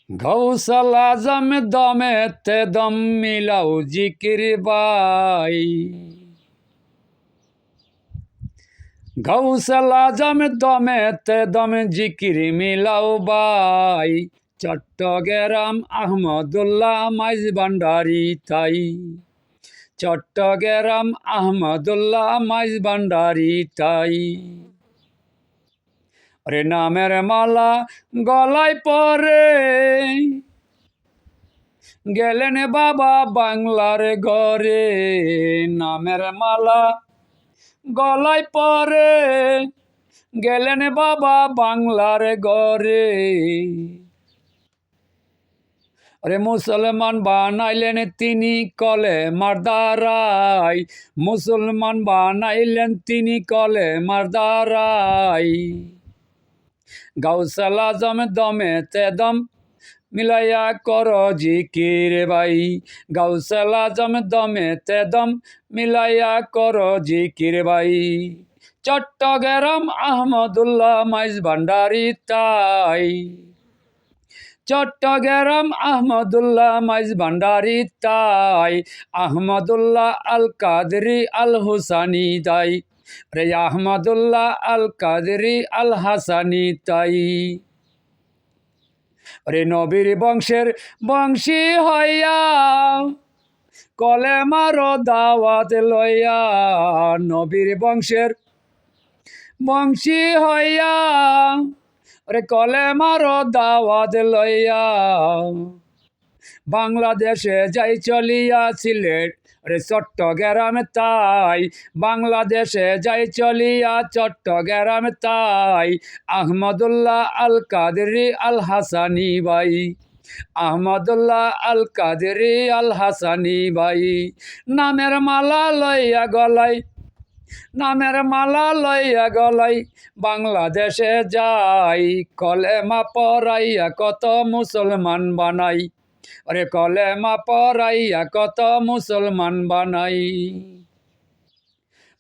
গৌসাল আজম দমেতে দম মিলাও জিকির বাই। গৌসাল আজম দমেতে দম জিকির মিলাও বাই। চট্টগ্রাম আহমদুল্লাহ মাইজ ভান্ডারি তাই। চট্টগ্রাম আহমদুল্লাহ মাইজ ভান্ডারি তাই। রে নামের মালা গলায় পরে গেলেন বাবা বাংলার ঘরে। নামের মালা গলায় পরে গেলেন বাবা বাংলার ঘরে। আরে মুসলমান বানাইলেন তিনি কলেমার দ্বারাই। মুসলমান বানাইলেন তিনি কলেমার দ্বারাই। গাউসাল আজম দমেতে দম মিলাইয়া কর জিকির ভাই। গাউসাল আজম দমেতে দম মিলাইয়া কর জিকির ভাই। চট্টগ্রাম আহমদুল্লাহ মাইজ ভান্ডারি তাই। চট্টগ্রাম আহমদুল্লাহ মাইজ ভান্ডারি তাই। আহমদুল্লাহ আল কাদরি আল হুসানি তাই। রে আহমদুল্লাহ আল কাদরি আল হাসানি তাই। রে নবীর বংশের বংশী হইয়া কলেমার দাওয়াত লইয়া। নবীর বংশের বংশী হইয়া রে কলেমার দাওয়াত লইয়া। বাংলাদেশে যাই চলিয়া সিলেট রে চট্টগ্রাম তাই। বাংলাদেশে যাই চলিয়া চট্টগ্রাম তাই। আহমদুল্লাহ আল কাদরি আল হাসানি ভাই। আহমদুল্লাহ আল কাদরি আল হাসানি ভাই। নামের মালা লইয়া গলায় নামের মালা লইয়া গলাই বাংলাদেশে যাই। কলেমা পড়াইয়া কত মুসলমান বানাই। আরে কলেমা পড়াইয়া কত মুসলমান বানাই।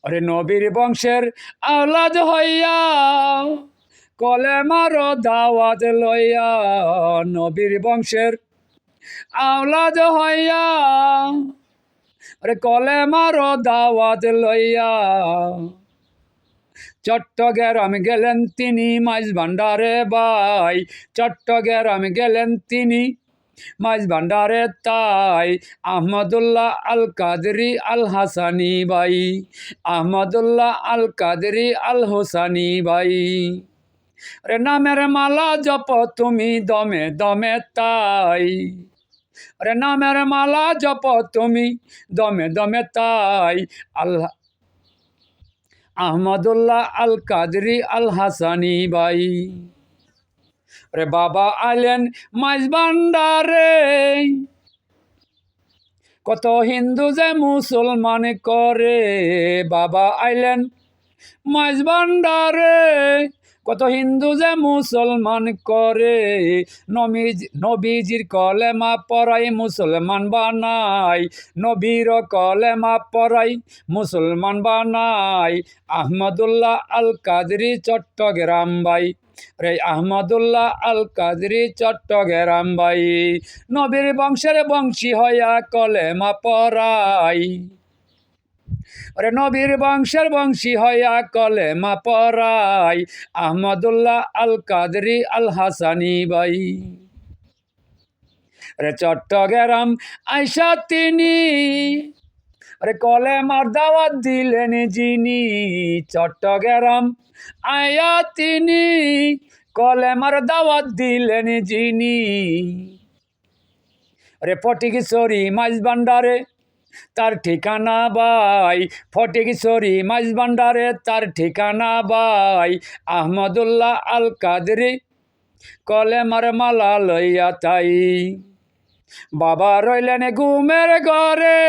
আরে নবীর বংশের আওলাদ হইয়া কলেমার দাওয়াত লইয়া। নবীর বংশের আওলাদ হইয়া আরে কলেমার দাওয়াত লইয়া। চট্টগ্রাম গেলেন তিনি মাইজ ভান্ডারে ভাই। চট্টগ্রাম গেলেন তিনি মাইজ ভান্ডারে তাই। আহমদুল্লাহ আল কাদরি আল হাসানি ভাই। আহমদুল্লাহ আল কাদরি আল হোসানি ভাই। রে নামের মালা জপ তুমি দমে দমে তাই। রে নামের মালা জপ তুমি দমে দমে তাই। আল্লাহ আহমদুল্লাহ আল কাদরি আল হাসানি ভাই। রে বাবা আইলেন মাইজ ভান্ডারে কত হিন্দু যে মুসলমান করে। বাবা আইলেন মাইজ ভান্ডারে কত হিন্দু যে মুসলমান করে। নবীজির কলেমা পড়াই মুসলমান বানাই। নবীর কলেমা পড়াই মুসলমান বানাই। আহমদুল্লাহ আল কাদরি চট্টগ্রাম ভাই। রে আহমদুল্লাহ আল কাদরি চট্টগ্রাম ভাই। নবীর বংশের বংশী হইয়া কলেমা পড়াই। রে নবীর বংশের বংশী হইয়া কলেমা পড়াই। আহমদুল্লাহ আল কাদরি আল হাসানি ভাই। রে চট্টগ্রাম আইসা তিনি রে কলেমার দাওয়াত দিলেন যিনি। চট্টগ্রাম আয়া তিনি কলেমার দাওয়াত দিলেন যিনি। রে ফটিকছড়ি মাইজ ভান্ডারে তার ঠিকানা ভাই। ফটিকছড়ি মাইজ ভান্ডারে তার ঠিকানা ভাই। আহমদুল্লাহ আল কাদরি কলেমার মালা লইয়া তাই। বাবা রইলেন ঘুমের ঘরে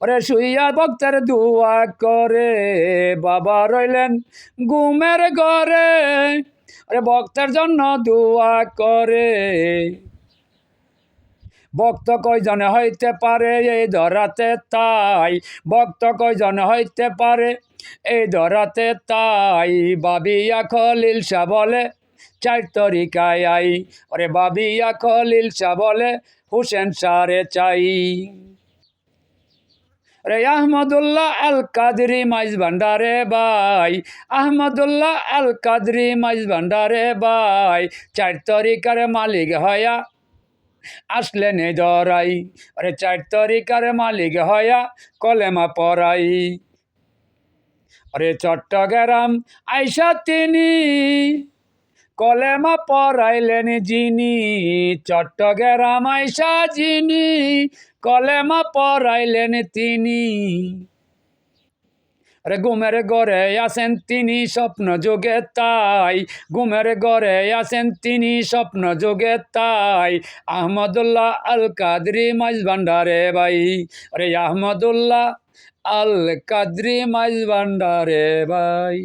ওরে শুইয়া ভক্তের দোয়া করে। বাবা রইলেন ঘুমের ঘরে ওরে ভক্তের জন্য দোয়া করে। ভক্ত কয়জন হইতে পারে এই ধরাতে তাই। ভক্ত কয়জন হইতে পারে এই ধরাতে তাই। বাবিয়া খলিল শাহ বলে চার তরিকায় আই। ওরে বাবিয়া খলিল শাহ বলে হুসেন শাহরে চাই। রে আহমদুল্লাহ আল কাদরি মাইজ ভান্ডারে ভাই, আহমদুল্লাহ আল কাদরি মাইজ ভান্ডারে ভাই, চার তরিকার মালিক হয়া আসলেন এই ধরাই। আরে চার তরিকার মালিক হয়া কলেমা পড়াই। আরে চট্টগ্রাম আইসা তিনি কলেমা পড়াইলেন যিনি, চট্টগ্রাম আইসা যিনি কলেমা পড়াইলেন তিনি। আরে ঘুমের ঘরে আছেন তিনি স্বপ্ন যোগে তাই, ঘুমের ঘরে আছেন তিনি স্বপ্ন যোগে তাই, আহমদুল্লাহ আল কাদরি মাইজ ভান্ডারে ভাই। আরে আহমদুল্লাহ আল কাদরি মাইজ ভান্ডারে ভাই।